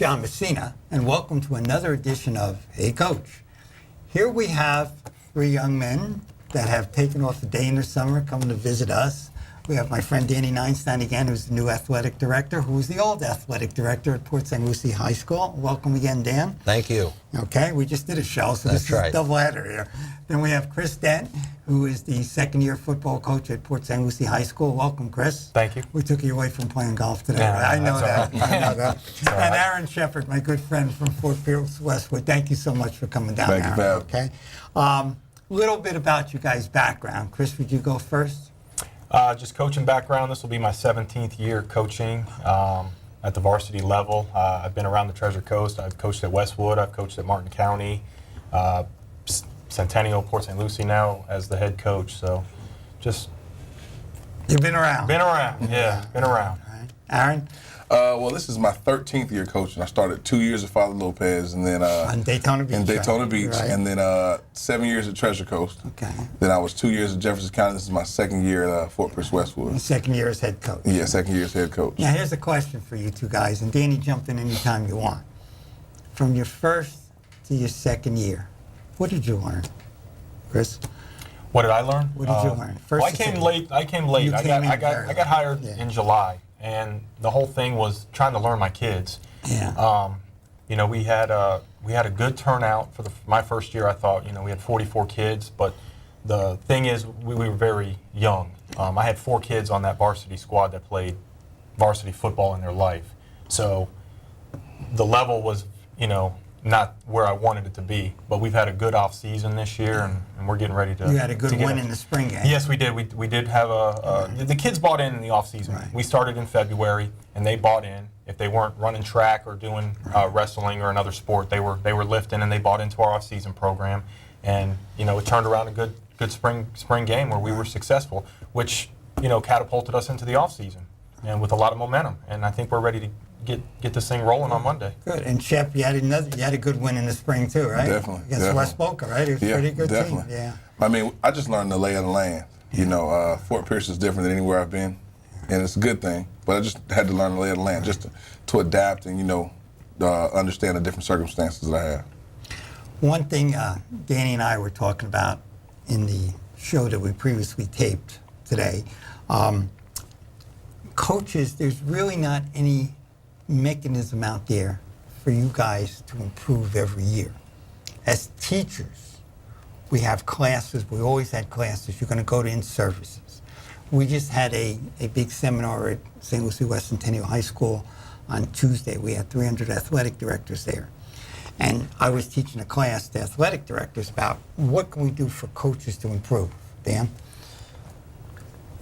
John Messina, and welcome to another edition of Hey Coach. Here we have three young men that have taken off a day in the summer coming to visit us. We have my friend Danny Neinstein again, who's the new athletic director, who was the old athletic director at Port St. Lucie High School. Welcome again, Dan. Thank you. Okay, we just did a show, so That's this is right. a doubleheader here. Then we have Chris Dent, who is the second-year football coach at Port St. Lucie High School. Welcome, Chris. Thank you. We took you away from playing golf today, Yeah, right? I know that. that's I know that. all right. And Aaron Shepard, my good friend from Fort Pierce, Westwood. Thank you so much for coming down, Thank you, Aaron. Val. Okay. Little bit about you guys' background. Chris, would you go first? Just coaching background. This will be my 17th year coaching at the varsity level. I've been around the Treasure Coast. I've coached at Westwood. I've coached at Martin County, Centennial, Port St. Lucie now as the head coach. So just You've been around. been around. Yeah, been around. All right. Aaron, Well, this is my 13th year coaching. I started 2 years at Father Lopez, and then on Daytona Beach. in Daytona right? Beach, Right. and then 7 years at Treasure Coast. Okay. Then I was 2 years at Jefferson County. This is my second year at Fort Pierce Westwood. And second year as head coach. Yeah, second year as head coach. Now, here's a question for you two guys, and Danny, jump in anytime you want. From your first to your second year, what did you learn? Chris? What did I learn? What did you learn? First Well, I to came second. late. I came late. You I came in got very hired late. Yeah. in July, and the whole thing was trying to learn my kids. Yeah. You know, we had a good turnout for my first year. I thought, you know, we had 44 kids, but the thing is, we were very young. I had 4 kids on that varsity squad that played varsity football in their life, so the level was, you know, not where I wanted it to be. But we've had a good off season this year, and we're getting ready to. You had a good to get win it. in the spring game. Yes, we did. We did have the kids bought in the off season. Right. We started in February, and they bought in. If they weren't running track or doing wrestling or another sport, they were lifting, and they bought into our off season program. And you know, it turned around a good spring game where we were successful, which, you know, catapulted us into the off season and with a lot of momentum. And I think we're ready to get this thing rolling on Monday. Good. And Shep, you had a good win in the spring too, right? Definitely, Against definitely. West Boca, right? It was a Yeah, pretty good definitely. team. Yeah. I mean, I just learned the lay of the land. You know, Fort Pierce is different than anywhere I've been, and it's a good thing. But I just had to learn the lay of the land just to adapt and, you know, understand the different circumstances that I have. One thing Danny and I were talking about in the show that we previously taped today, coaches, there's really not any mechanism out there for you guys to improve every year. As teachers, we have classes. We always had classes. You're going to go to in-services. We just had a big seminar at St. Lucie West Centennial High School on Tuesday. We had 300 athletic directors there. And I was teaching a class to athletic directors about what can we do for coaches to improve. Dan?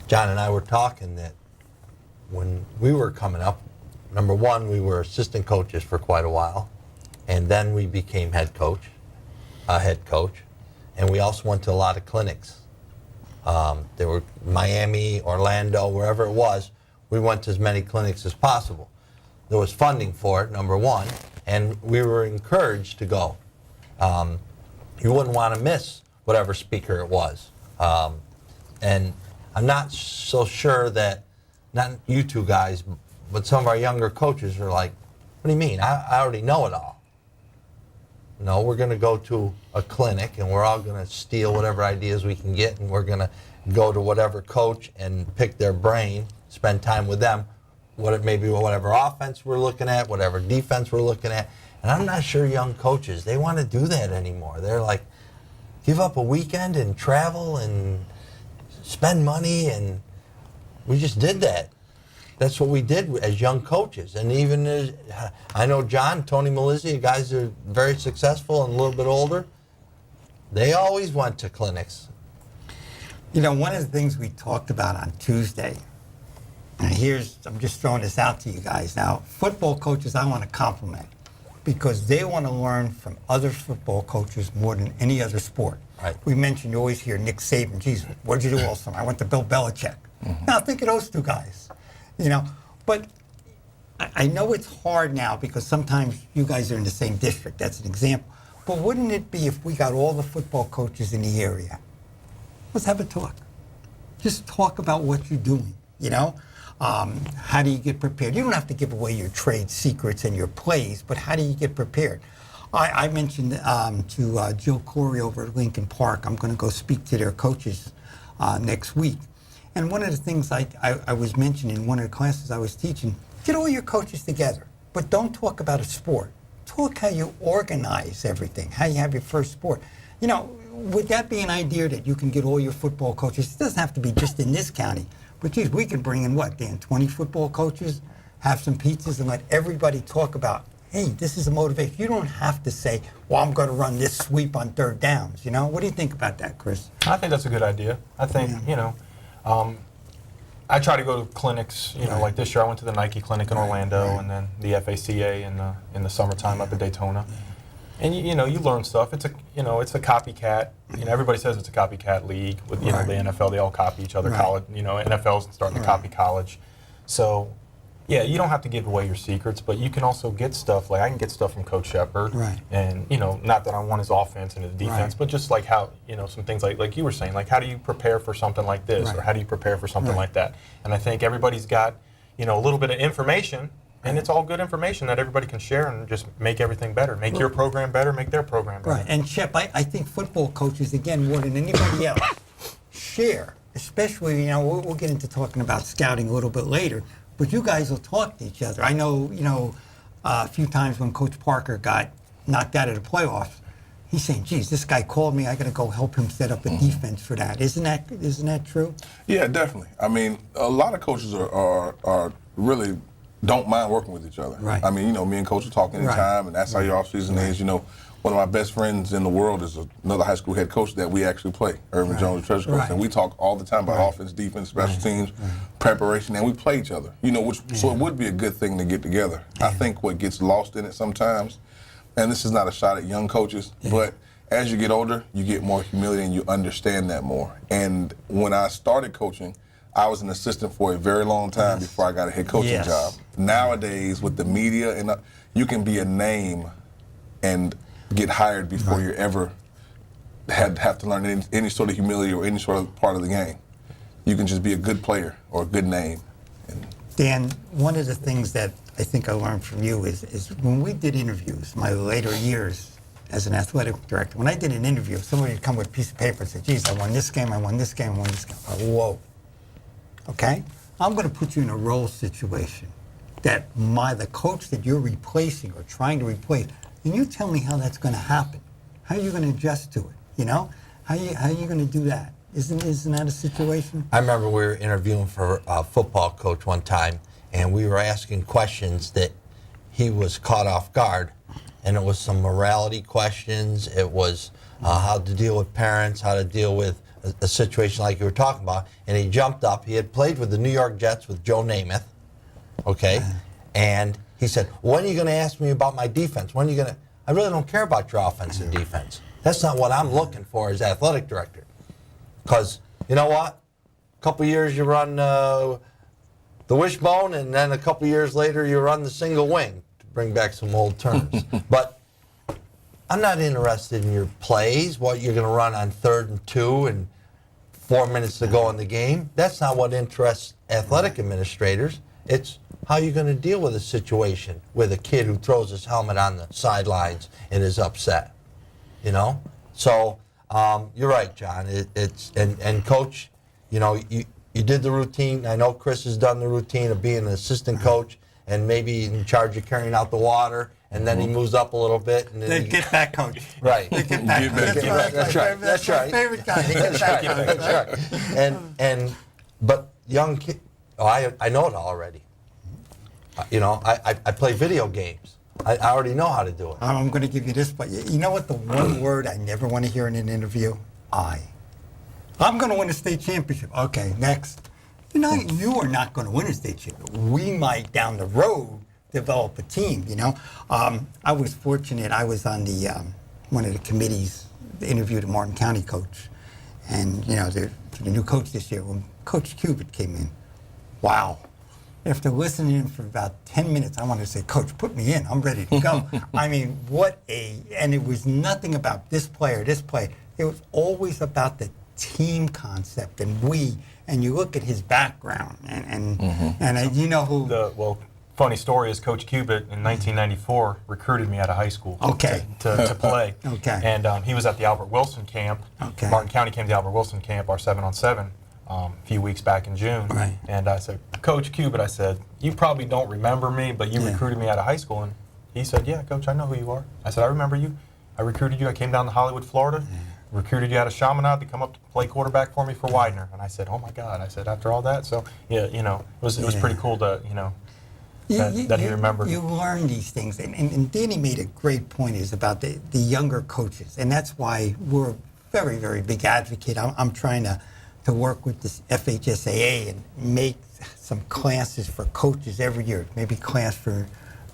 John and I were talking that when we were coming up, number one, we were assistant coaches for quite a while, and then we became head coach, and we also went to a lot of clinics. There were Miami, Orlando, wherever it was, we went to as many clinics as possible. There was funding for it, number one, and we were encouraged to go. You wouldn't want to miss whatever speaker it was. And I'm not so sure that, not you two guys, but some of our younger coaches are like, what do you mean? I already know it all. No, we're going to go to a clinic, and we're all going to steal whatever ideas we can get, and we're going to go to whatever coach and pick their brain, spend time with them, whatever offense we're looking at, whatever defense we're looking at. And I'm not sure young coaches, they want to do that anymore. They're like, give up a weekend and travel and spend money, and we just did that. That's what we did as young coaches. And even as, I know John, Tony Melizzi, guys that are very successful and a little bit older, they always went to clinics. You know, one of the things we talked about on Tuesday, and I'm just throwing this out to you guys now, football coaches I want to compliment because they want to learn from other football coaches more than any other sport. Right. We mentioned, you always hear Nick Saban, geez, what did you do all summer? I went to Bill Belichick. Now think of those two guys, you know. But I know it's hard now because sometimes you guys are in the same district, that's an example. But wouldn't it be if we got all the football coaches in the area? Let's have a talk. Just talk about what you're doing, you know? How do you get prepared? You don't have to give away your trade secrets and your plays, but how do you get prepared? I mentioned to Jill Corey over at Lincoln Park, I'm going to go speak to their coaches next week. And one of the things I was mentioning in one of the classes I was teaching, get all your coaches together, but don't talk about a sport. Talk how you organize everything, how you have your first sport. You know, would that be an idea that you can get all your football coaches? It doesn't have to be just in this county, but geez, we could bring in what, Dan, 20 football coaches, have some pizzas, and let everybody talk about, hey, this is a motivation. You don't have to say, well, I'm going to run this sweep on third downs. You know, what do you think about that, Chris? I think that's a good idea. I think, you know, I try to go to clinics, you know, like this year I went to the Nike clinic in Orlando and then the FACA in the summertime up in Daytona. And you know, you learn stuff. It's a copycat. You know, everybody says it's a copycat league with you know the NFL. They all copy each other. College, you know, NFL's starting to copy college. So, yeah, you don't have to give away your secrets, but you can also get stuff. Like I can get stuff from Coach Shepard. Right. And you know, not that I want his offense and his defense, but just like how you know some things like you were saying, like how do you prepare for something like this, or how do you prepare for something like that? And I think everybody's got you know a little bit of information. And it's all good information that everybody can share and just make everything better. Make your program better, make their program better. Right. And, Shep, I think football coaches, again, more than anybody else, share. Especially, you know, we'll get into talking about scouting a little bit later, but you guys will talk to each other. I know, you know, a few times when Coach Parker got knocked out of the playoffs, he's saying, geez, this guy called me. I got to go help him set up a defense for that. Isn't that true? Yeah, definitely. I mean, a lot of coaches are really don't mind working with each other. Right. I mean, you know, me and Coach are talking anytime, and that's how your off-season is. You know, one of my best friends in the world is another high school head coach that we actually play, Irvin Jones, the treasure coach, and we talk all the time about offense, defense, special teams, preparation, and we play each other. You know, so it would be a good thing to get together. I think what gets lost in it sometimes, and this is not a shot at young coaches, but as you get older, you get more humility and you understand that more. And when I started coaching, I was an assistant for a very long time before I got a head coaching job. Nowadays, with the media, and you can be a name and get hired before you ever have to learn any sort of humility or any sort of part of the game. You can just be a good player or a good name. Dan, one of the things that I think I learned from you is when we did interviews, my later years as an athletic director, when I did an interview, somebody would come with a piece of paper and say, geez, I won this game, I won this game, I won this game. Whoa. Okay? I'm going to put you in a role situation that the coach that you're replacing or trying to replace, and you tell me how that's going to happen. How are you going to adjust to it? You know? How are you going to do that? Isn't that a situation? I remember we were interviewing for a football coach one time, and we were asking questions that he was caught off guard. And it was some morality questions. It was how to deal with parents, how to deal with a situation like you were talking about, and he jumped up. He had played with the New York Jets with Joe Namath, okay? And he said, when are you going to ask me about my defense? When are you going to? I really don't care about your offense and defense. That's not what I'm looking for as athletic director. Because, you know what? A couple years you run the wishbone, and then a couple years later you run the single wing, to bring back some old terms. But I'm not interested in your plays, what you're going to run on 3rd and 2 and 4 minutes to go in the game. That's not what interests athletic administrators. It's how you're going to deal with a situation with a kid who throws his helmet on the sidelines and is upset. You know? So you're right, John. And Coach, you know, you did the routine. I know Chris has done the routine of being an assistant coach and maybe in charge of carrying out the water. And then he moves up a little bit. And then Get back, coach. Right. Get back. That's right. That's right. My favorite guy. That's right. That's right. But young kid, I know it already. You know, I play video games. I already know how to do it. I'm going to give you this, but you know what? The one word I never want to hear in an interview? I'm going to win a state championship. Okay, next. You are not going to win a state championship. We might down the road develop a team. You know, I was fortunate. I was on the one of the committees to interview the Martin County coach, and you know, the new coach this year when Coach Cubitt came in. Wow. After listening to him for about 10 minutes, I wanted to say, Coach, put me in. I'm ready to go. I mean, and it was nothing about this player. It was always about the team concept and we, and you look at his background and you know who. Well, funny story is Coach Cubitt in 1994 recruited me out of high school Okay. to play. Okay. And he was at the Albert Wilson camp. Okay. Martin County came to the Albert Wilson camp, our 7-on-7, a few weeks back in June. Right. And I said, Coach Cubitt, I said, you probably don't remember me, but you Yeah. recruited me out of high school. And he said, yeah, Coach, I know who you are. I said, I remember you. I recruited you. I came down to Hollywood, Florida. Recruited you out of Chaminade to come up to play quarterback for me for Widener. And I said, oh my God. I said, after all that. So, yeah, you know, it was Yeah. pretty cool to, you know, that he remembered. You learn these things. And Danny made a great point is about the younger coaches. And that's why we're a very, very big advocate. I'm trying to work with this FHSAA and make some classes for coaches every year. Maybe class for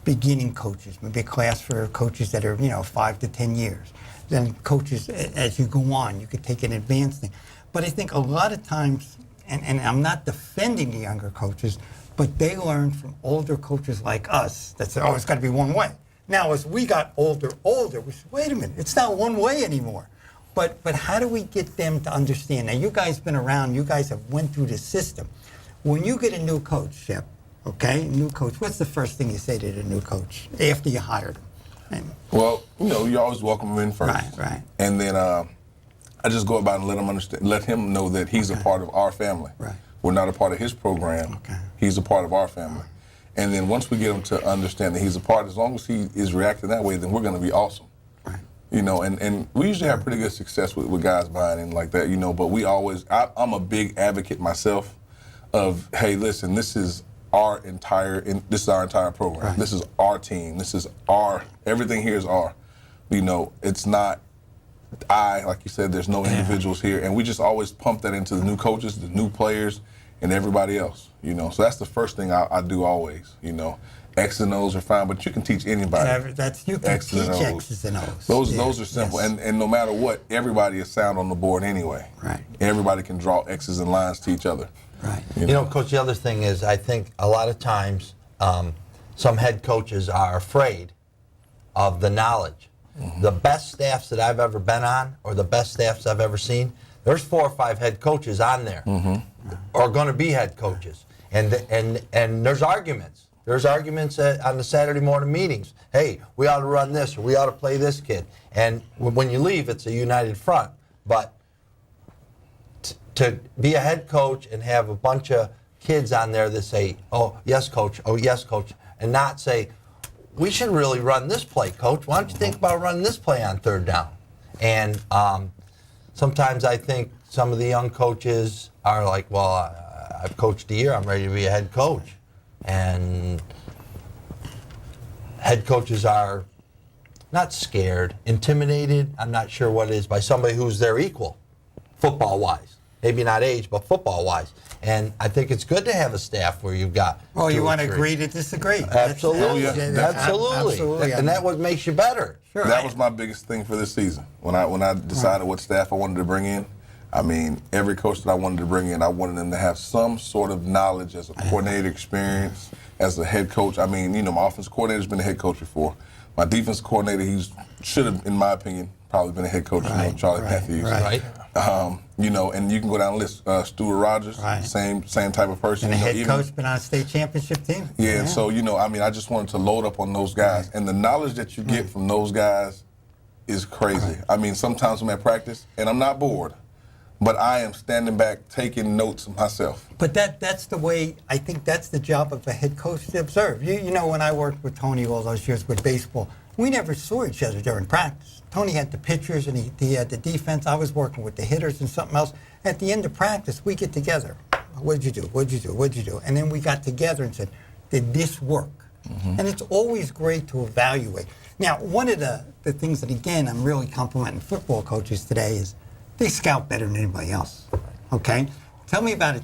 beginning coaches, maybe a class for coaches that are, 5 to 10 years. Then coaches, as you go on, you could take an advanced thing. But I think a lot of times, and I'm not defending the younger coaches, but they learn from older coaches like us that say, oh, it's got to be one way. Now, as we got older, we said, wait a minute, it's not one way anymore. But how do we get them to understand? Now, you guys been around, you guys have went through the system. When you get a new coach, Shep, okay, new coach, what's the first thing you say to the new coach after you hired him? Well, you always welcome him in first. Right. And then I just go about and let him understand, let him know that he's a part of our family. Right. We're not a part of his program. Okay. He's a part of our family. And then once we get him to understand that he's a part, as long as he is reacting that way, then we're going to be awesome. Right. And we usually have pretty good success with guys buying in like that, but we always, I'm a big advocate myself of, hey, listen, this is our entire program. Right. This is our team. This is everything here is our. It's not like you said, there's no individuals here. And we just always pump that into the new coaches, the new players, and everybody else, So that's the first thing I do always, X's and O's are fine, but you can teach anybody. You can X's and teach O's. X's and O's. Those are simple. Yes. And no matter what, everybody is sound on the board anyway. Right. Everybody can draw X's and lines to each other. Right. Coach, the other thing is I think a lot of times some head coaches are afraid of the knowledge. Mm-hmm. The best staffs that I've ever been on or the best staffs I've ever seen, there's 4 or 5 head coaches on there or going to be head coaches. And there's arguments. There's arguments on the Saturday morning meetings. Hey, we ought to run this or we ought to play this kid. And when you leave, it's a united front. But to be a head coach and have a bunch of kids on there that say, oh, yes, coach, and not say, we should really run this play, coach. Why don't you think about running this play on 3rd down? And sometimes I think some of the young coaches are like, well, I've coached a year, I'm ready to be a head coach. And head coaches are not scared, intimidated, I'm not sure what it is, by somebody who's their equal, football-wise. Maybe not age, but football-wise. And I think it's good to have a staff where you've got Well, 2 you or want to 3. agree to disagree. Absolutely. Absolutely. Absolutely. And that what makes you better. Sure. That was my biggest thing for this season. When I decided what staff I wanted to bring in, every coach that I wanted to bring in, I wanted them to have some sort of knowledge as a coordinator experience, as a head coach. My offensive coordinator's been a head coach before. My defense coordinator, he should have, in my opinion, probably been a head coach, Charlie Matthews. Right. And you can go down the list. Stuart Rogers, Right. same type of person. And a head coach been on a state championship team. Yeah, so, I just wanted to load up on those guys. And the knowledge that you get from those guys is crazy. Sometimes I'm at practice, and I'm not bored, but I am standing back taking notes myself. But that's the way, I think that's the job of a head coach to observe. When I worked with Tony all those years with baseball, we never saw each other during practice. Tony had the pitchers and he had the defense. I was working with the hitters and something else. At the end of practice, we get together. What'd you do? What'd you do? What'd you do? And then we got together and said, did this work? Mm-hmm. And it's always great to evaluate. Now, one of the things that, again, I'm really complimenting football coaches today is they scout better than anybody else, okay? Tell me about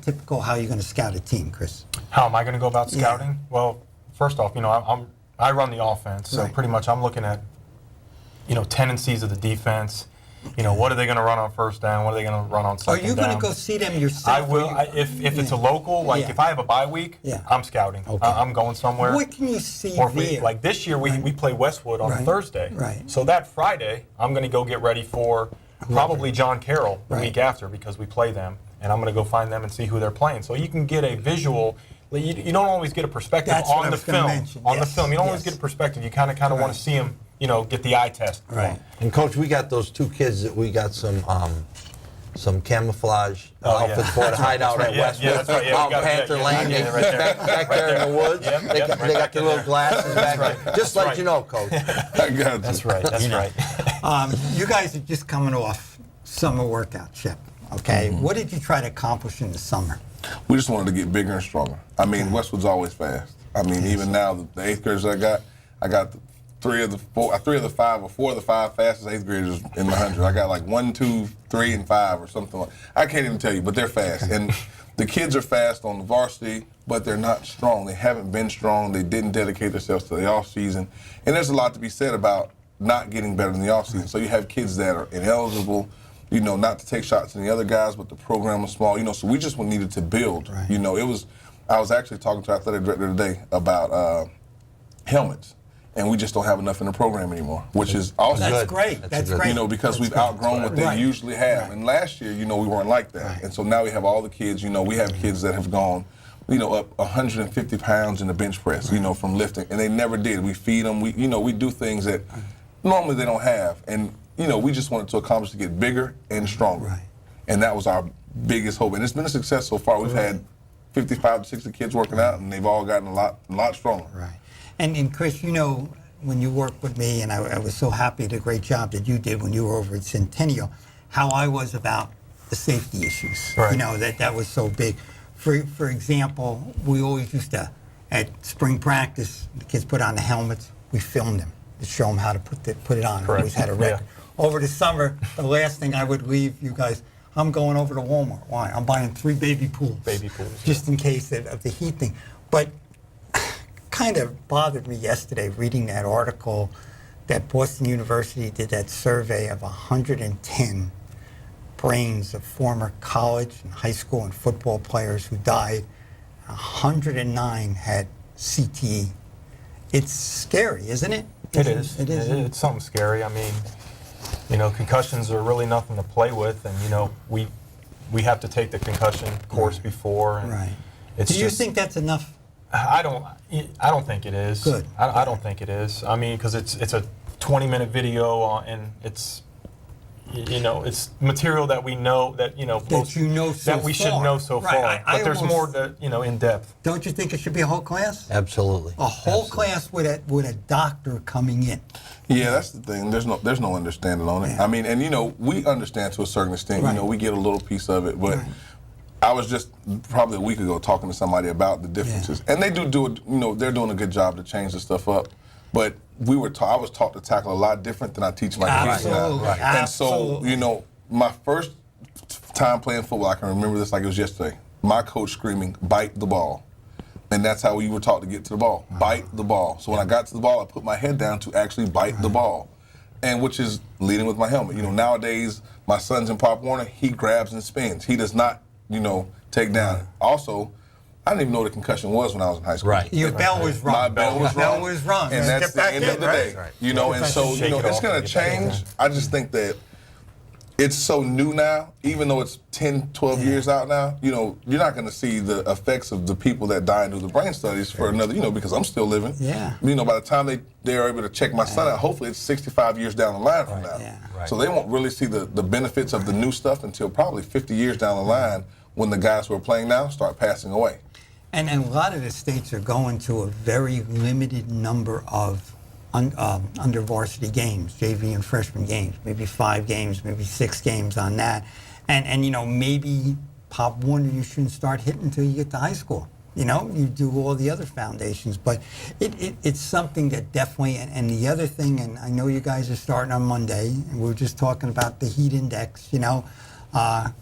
how you're going to scout a team, Chris. How am I going to go about scouting? Yeah. Well, first off, I run the offense, so Right. pretty much I'm looking at, tendencies of the defense. What are they going to run on 1st down? What are they going to run on 2nd down? Are you going to go see them yourself? I will. If it's a local, if I have a bye week, Yeah. I'm scouting. Okay. I'm going somewhere. What can you see Or there? like this year, we play Westwood on Right. Thursday. Right. So that Friday, I'm going to go get ready for probably John Carroll the Right. week after because we play them, and I'm going to go find them and see who they're playing. So you can get a visual. You don't always get a perspective That's what on I the was gonna film. mention. On the Yes, film, you don't always yes. get a perspective. You kind of want Right. to see them, get the eye test. Right. And Coach, we got those 2 kids that we got some camouflage Oh, yeah. outfits for to hide out right, at yeah, Westwood, yeah, that's right, yeah, we out got it, Panther yeah, Lane, yeah, right there. back there in the woods. Yep, they yep, got, right they got back their in little there. glasses back right. there. Just let right. you know, Coach. I got you. That's right. That's right. You guys are just coming off summer workout, Chip. Okay, what did you try to accomplish in the summer? We just wanted to get bigger and stronger. I mean, Westwood's always fast. I mean, even now, the 8th graders I got 4 of the 5 fastest 8th graders in the 100. I got like 1, 2, 3, and 5 or something like. I can't even tell you, but they're fast. And the kids are fast on the varsity, but they're not strong. They haven't been strong. They didn't dedicate themselves to the off season. And there's a lot to be said about not getting better in the off season. So you have kids that are ineligible, not to take shots in the other guys, but the program was small, so we just needed to build. Right. I was actually talking to our athletic director today about helmets, and we just don't have enough in the program anymore, which is also That's good. great. That's That's good. great. because That's we've good. outgrown what they Right. usually have. Right. And last year, we weren't like that. Right. And so now we have all the kids, we have kids that have gone, up 150 pounds in the bench press, from lifting, and they never did. We feed them, we do things that normally they don't have. And, we just wanted to accomplish to get bigger and stronger. Right. And that was our biggest hope. And it's been a success so far. We've had 55 to 60 kids working out, and they've all gotten a lot stronger. Right. And Chris, when you worked with me, and I was so happy the great job that you did when you were over at Centennial, how I was about the safety issues. Right. That was so big. For example, we always used to, at spring practice, the kids put on the helmets, we filmed them to show them how to put it on. We Correct. always had a record. Over the summer, the last thing I would leave you guys, I'm going over to Walmart. Why? I'm buying 3 baby pools. Baby pools, Just in case of the heat thing. But kind of bothered me yesterday reading that article that Boston University did that survey of 110 brains of former college and high school and football players who died. 109 had CTE. It's scary, isn't it? It is. It is. It's something scary. I mean, concussions are really nothing to play with, and we have to take the concussion course before. And Right. It's Do you just, think that's enough? I don't think it is. Good. I don't think it is. I mean, because it's a 20-minute video, and it's it's material that we know that so that we should far. know so Right. far. I But there's almost- more that in depth. Don't you think it should be a whole class? Absolutely. A whole Absolutely. class with a doctor coming in. Yeah, that's the thing. There's no understanding on it. Yeah. I mean, and we understand to a certain extent. Right. We get a little piece of it, but Right. I was just probably a week ago talking to somebody about the differences, and they do it. They're doing a good job to change the stuff up, but I was taught to tackle a lot different than I teach my kids now. Absolutely. Right. And so, Absolutely. my first time playing football, I can remember this like it was yesterday. My coach screaming, "Bite the ball." And that's how we were taught to get to the ball. Bite the ball. So when I got to the ball, I put my head down to actually bite the ball. And which is leading with my helmet. Nowadays, my son's in Pop Warner, he grabs and spins. He does not, take down. Also, I didn't even know what a concussion was when I was in high school. Right. Your bell was wrong. My bell was Your wrong. bell was wrong. And that's Get the back end in, of the right? day. Right. And so, Shake it it's off going and to get back in change. I just think that it's so new now, even though it's 10, 12 years out now, you're not going to see the effects of the people that died and do the brain studies for another, because I'm still living. Yeah. By the time they're able to check my son out, hopefully it's 65 years down the line from now. Yeah. Right. So they won't really see the benefits of the new stuff until probably 50 years down the line when the guys who are playing now start passing away. And a lot of the states are going to a very limited number of under varsity games, JV and freshman games, maybe 5 games, maybe 6 games on that. And maybe Pop Warner you shouldn't start hitting until you get to high school. You do all the other foundations. But it's something that definitely, and the other thing, and I know you guys are starting on Monday, and we were just talking about the heat index,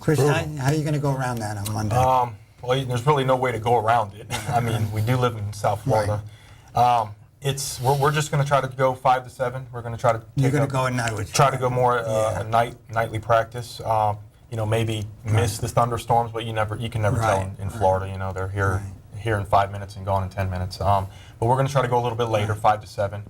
Chris, how are you going to go around that on Monday? Well, there's really no way to go around it. I mean, we do live in South Florida. We're just going to try to go 5 to 7. We're going to try to You're going to go at night with try to go more nightly practice. Maybe miss the thunderstorms, but you can never tell in Florida. They're here in 5 minutes and gone in 10 minutes. But we're going to try to go a little bit later, 5 to 7.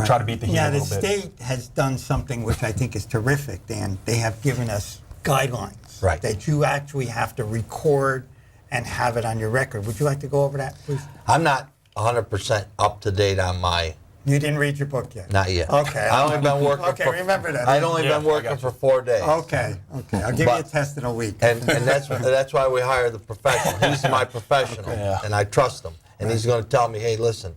try to beat the heat Now, a the little bit. state has done something which I think is terrific, Dan. They have given us guidelines Right. that you actually have to record and have it on your record. Would you like to go over that, please? I'm not 100% up to date on my. You didn't read your book yet? Not yet. Okay. I only been working. Okay, remember that. I'd only Yeah, been I working got for you. 4 days. Okay. I'll give you a But- test in a week. And that's why we hire the professional. He's my professional, Yeah. and I trust him. And he's going to tell me, hey, listen,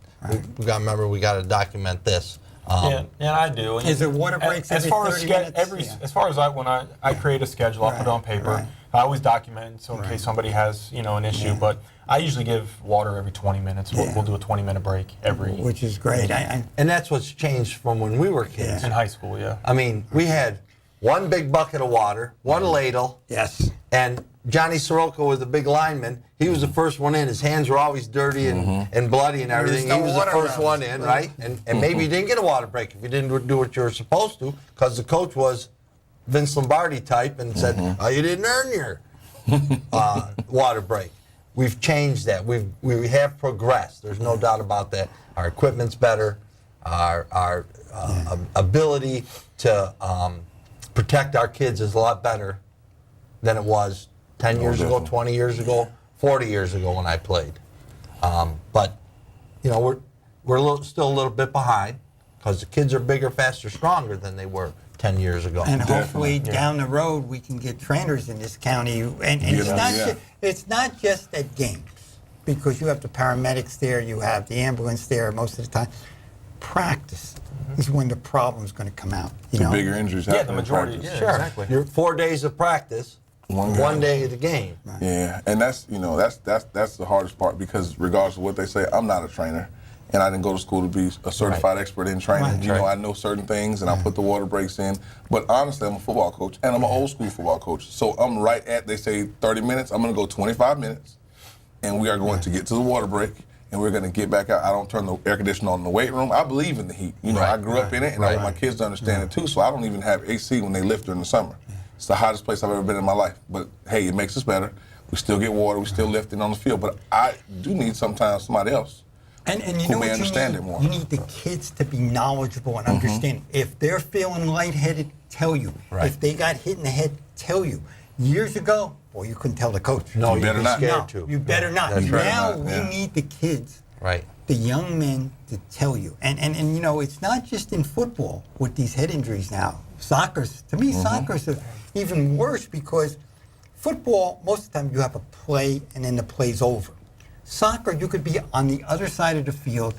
we got to remember we got to document this. Yeah, I do. And Is it water breaks as every far as 30 minutes? Yeah. As far as when I create a schedule, I put it on paper. Right. I always document so in case somebody has an issue. But I usually give water every 20 minutes. Yeah. We'll do a 20-minute break every Which is great. And that's what's changed from when we were kids. in high school. Yeah. I mean, we had one big bucket of water, one ladle, Yes. and Johnny Soroka was the big lineman. He was the first one in. His hands were always dirty and bloody and everything. no He was the water first around. one in, right? And maybe you didn't get a water break if you didn't do what you were supposed to, because the coach was Vince Lombardi type and said, "Oh, you didn't earn your water break." We've changed that. We have progressed. There's no doubt about that. Our equipment's better. Our ability to protect our kids is a lot better than it was 10 years ago, definitely. 20 years ago, 40 years ago when I played. But we're still a little bit behind because the kids are bigger, faster, stronger than they were 10 years ago. And hopefully Definitely, yeah. down the road we can get trainers in this county. And Yeah, it's not just at games, because you have the paramedics there, you have the ambulance there most of the time. Practice is when the problem's going to come out. You The know? bigger injuries Yeah, happen the in majority, practice. yeah. Sure. Exactly. You're 4 days of practice, One one game. day of the game. Yeah, and that's the hardest part, because regardless of what they say, I'm not a trainer, and I didn't go to school to be a certified expert in training. Right. You know, I know certain things, and I put the water breaks in. But honestly, I'm a football coach, and I'm an old school football coach. So I'm right at, they say 30 minutes. I'm going to go 25 minutes, and we are going to get to the water break, and we're going to get back out. I don't turn the air conditioner on in the weight room. I believe in the heat. You know, Right. I grew up in it, and I want my kids to understand it too. So I don't even have AC when they lift during the summer. It's the hottest place I've ever been in my life. But hey, it makes us better. We still get water. We still lifting on the field. But I do need sometimes somebody else. And you who know may what understand you need? it more. Mm-hmm. You need the kids to be knowledgeable and understand. If they're feeling lightheaded, tell you. Right. If they got hit in the head, tell you. Years ago, boy, you couldn't tell the coach. No, You you'd better be not. scared No, to. you better not. That's right. Now Not, we yeah. need the kids, Right. the young men, to tell you. And you know, it's not just in football with these head injuries now. Soccer's, to me, soccer's even worse, because football, most of the time you have a play and then the play's over. Soccer, you could be on the other side of the field,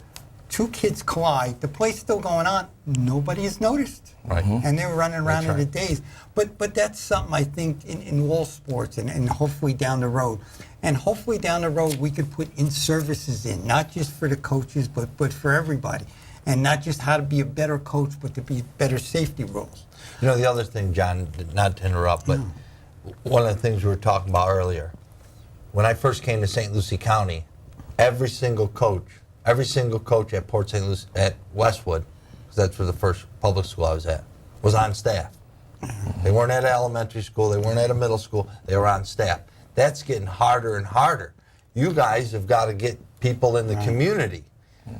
two kids collide, the play's still going on, nobody has noticed. Right. And they're running around That's in the right. days. But that's something I think in all sports, and hopefully down the road. And hopefully down the road we could put in services in, not just for the coaches, but for everybody. And not just how to be a better coach, but to be better safety rules. You know, the other thing, John, not to interrupt, but one of the things we were talking about earlier, when I first came to St. Lucie County, every single coach at Port St. Lucie, at Westwood, because that's where the first public school I was at, was on staff. They weren't at elementary school, they weren't at a middle school, they were on staff. That's getting harder and harder. You guys have got to get people in the community.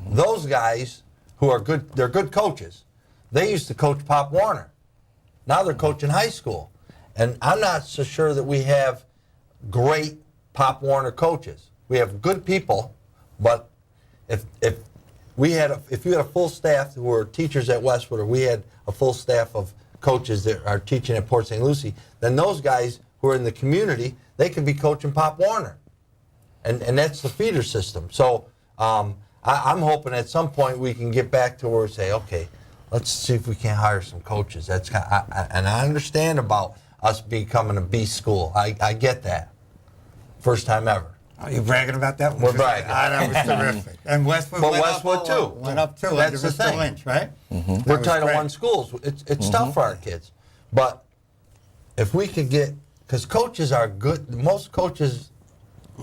Those guys who are good, they're good coaches. They used to coach Pop Warner. Now they're coaching high school. And I'm not so sure that we have great Pop Warner coaches. We have good people, but if you had a full staff who were teachers at Westwood, or we had a full staff of coaches that are teaching at Port St. Lucie, then those guys who are in the community, they could be coaching Pop Warner. And that's the feeder system. So I'm hoping at some point we can get back to where we say, okay, let's see if we can hire some coaches. That's and I understand about us becoming a B school. I get that. First time ever. Are you bragging about that one? We're bragging. That was terrific. And Westwood But went Westwood up, too. Went up too. That's under the Mr. thing. Lynch, right? That We're was Title great. I schools. It's tough for our kids. But if we could get, because coaches are good, most coaches,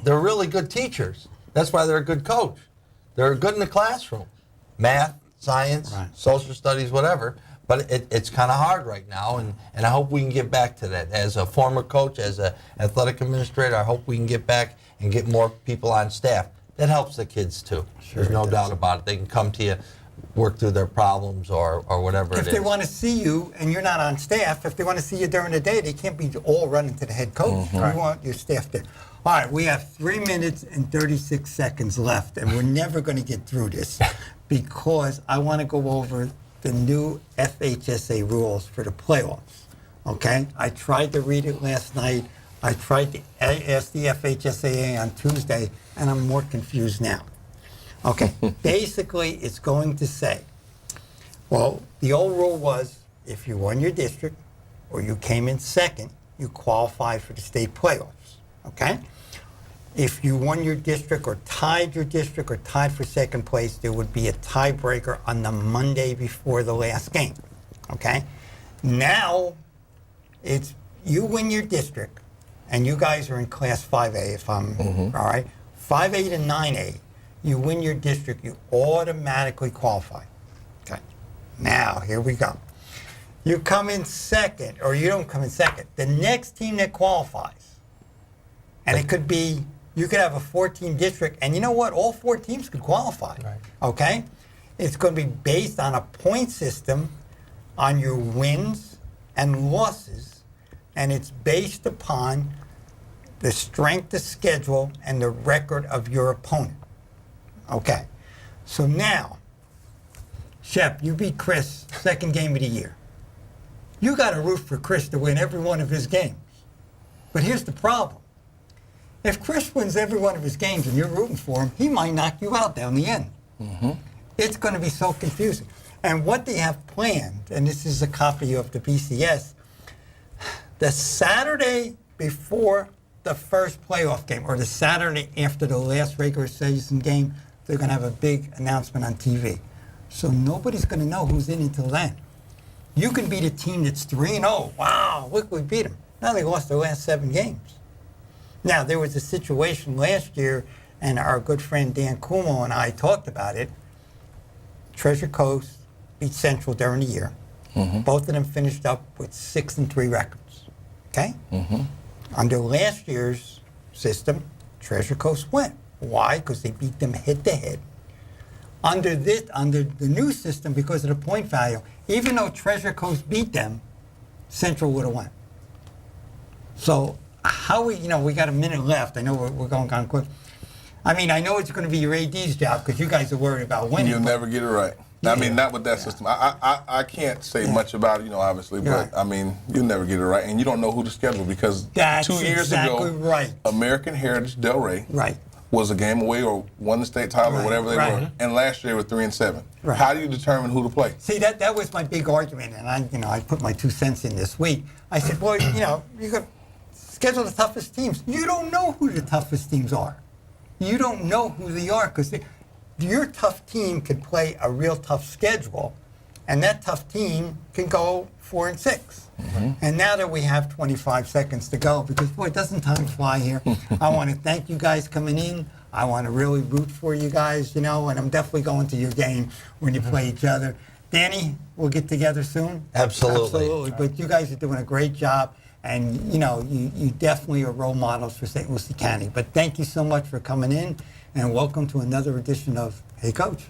they're really good teachers. That's why they're a good coach. They're good in the classroom. Math, science, Right. social studies, whatever. But it's kind of hard right now, and I hope we can get back to that. As a former coach, as an athletic administrator, I hope we can get back and get more people on staff. That helps the kids too. Sure There's no it doubt does. about it. They can come to you work through their problems or whatever it If is. they want to see you and you're not on staff, if they want to see you during the day, they can't be all running to the head coach. You want your staff there. All right, we have 3 minutes and 36 seconds left, and we're never going to get through this because I want to go over the new FHSA rules for the playoffs. Okay? I tried to read it last night. I tried to ask the FHSAA on Tuesday, and I'm more confused now. Okay, basically, it's going to say, well, the old rule was if you won your district or you came in second, you qualified for the state playoffs. Okay? If you won your district or tied for second place, there would be a tiebreaker on the Monday before the last game. Okay? Now, it's you win your district, and you guys are in Class 5A, if I'm all right. 5A to 9A, you win your district, you automatically qualify. Okay. Now, here we go. You come in second, or you don't come in second. The next team that qualifies, and it could be, you could have a 4-team district, and you know what? All 4 teams could qualify. Right. Okay? It's going to be based on a point system on your wins and losses, and it's based upon the strength of schedule and the record of your opponent. Okay. So now, Shep, you beat Chris, second game of the year. You got to root for Chris to win every one of his games. But here's the problem. If Chris wins every one of his games and you're rooting for him, he might knock you out down the end. It's going to be so confusing. And what they have planned, and this is a copy of the BCS, the Saturday before the first playoff game, or the Saturday after the last regular season game, they're going to have a big announcement on TV. So nobody's going to know who's in until then. You can beat a team that's 3-0. Wow, look, we beat them. Now they lost their last 7 games. Now, there was a situation last year, and our good friend Dan Kumo and I talked about it. Treasure Coast beat Central during the year. Both of them finished up with 6-3 records. Okay? Under last year's system, Treasure Coast went. Why? Because they beat them head-to-head. Under the new system, because of the point value, even though Treasure Coast beat them, Central would have won. So how we got a minute left. I know we're going on quick. I mean, I know it's going to be your AD's job because you guys are worried about winning. You'll never get it right. I mean, not with that system. I can't say much about it, obviously, but Right. I mean, you'll never get it right, and you don't know who to schedule because That's 2 years exactly ago, right. American Heritage Delray Right. was a game away or won the state title Right, or whatever they right. were, and last year they were 3-7. Right. How do you determine who to play? See, that was my big argument, and I put my 2 cents in this week. I said, well, you got to schedule the toughest teams. You don't know who the toughest teams are. You don't know who they are because your tough team could play a real tough schedule, and that tough team can go 4-6. And now that we have 25 seconds to go, because boy, doesn't time fly here? I want to thank you guys coming in. I want to really root for you guys, and I'm definitely going to your game when you play each other. Danny, we'll get together soon. Absolutely. Absolutely. But you guys are doing a great job, and you definitely are role models for St. Lucie County. But thank you so much for coming in, and welcome to another edition of Hey Coach.